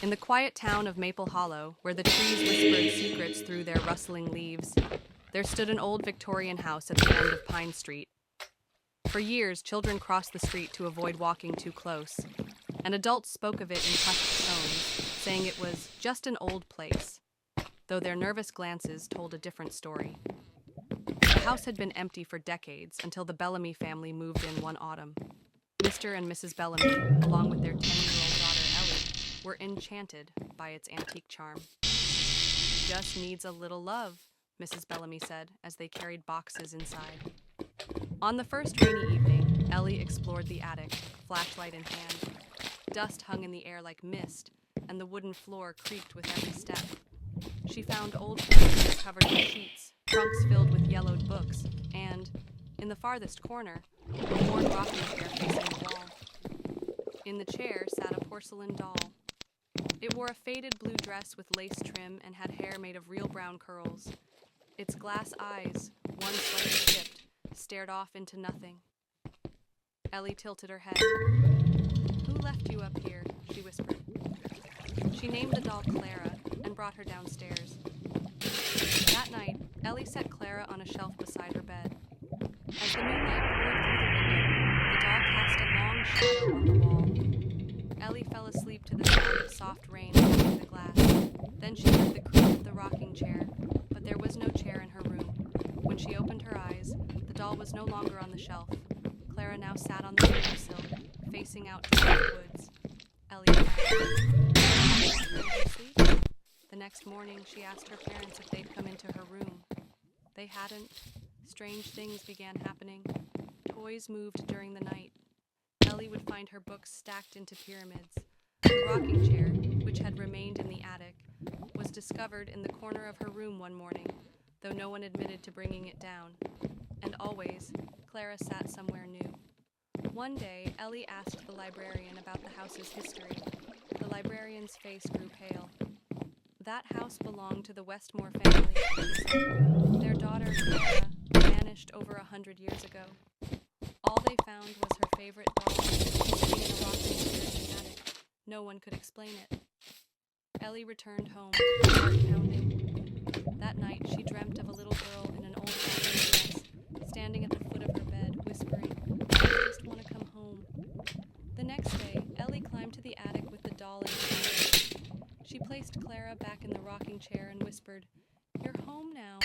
In the quiet town of Maple Hollow, where the trees whispered secrets through their rustling leaves, there stood an old Victorian house at the end of Pine Street. For years, children crossed the street to avoid walking too close, and adults spoke of it in hushed tones, saying it was just an old place, though their nervous glances told a different story. The house had been empty for decades until the Bellamy family moved in one autumn. Mr. and Mrs. Bellamy, along with their 10-year-old daughter Ellie, were enchanted by its antique charm. "Just needs a little love," Mrs. Bellamy said as they carried boxes inside. On the first rainy evening, Ellie explored the attic, flashlight in hand. Dust hung in the air like mist, and the wooden floor creaked with every step. She found old furniture covered with sheets, trunks filled with yellowed books, and, in the farthest corner, a worn rocking chair facing the wall. In the chair sat a porcelain doll. It wore a faded blue dress with lace trim and had hair made of real brown curls. Its glass eyes, one slightly chipped, stared off into nothing. Ellie tilted her head. "Who left you up here?" she whispered. She named the doll Clara and brought her downstairs. That night, Ellie set Clara on a shelf beside her bed. As the moonlight poured through the window, the doll cast a long shadow on the wall. Ellie fell asleep to the sound of soft rain hitting the glass. Then she heard the creak of the rocking chair, but there was no chair in her room. When she opened her eyes, the doll was no longer on the shelf. Clara now sat on the windowsill, facing out toward the woods. Ellie asleep? The next morning, she asked her parents if they'd come into her room. They hadn't. Strange things began happening. Toys moved during the night. Ellie would find her books stacked into pyramids. The rocking chair, which had remained in the attic, was discovered in the corner of her room one morning, though no one admitted to bringing it down. And always, Clara sat somewhere new. One day, Ellie asked the librarian about the house's history. The librarian's face grew pale. "That house belonged to the Westmore family," she said. "Their daughter, Clara, vanished over 100 years ago. All they found was her favorite doll, sitting in a rocking chair in the attic. No one could explain it." Ellie returned home, heart pounding. That night, she dreamt of a little girl in an old rocking dress, standing at the foot of her bed, whispering, "I just want to come home." The next day, Ellie climbed to the attic with the doll in her arms. She placed Clara back in the rocking chair and whispered, "You're home now."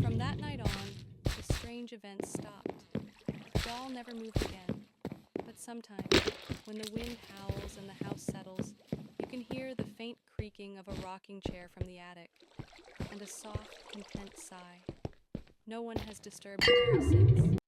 From that night on, the strange events stopped. The doll never moved again. But sometimes, when the wind howls and the house settles, you can hear the faint creaking of a rocking chair from the attic, and a soft, content sigh. No one has disturbed Clara since.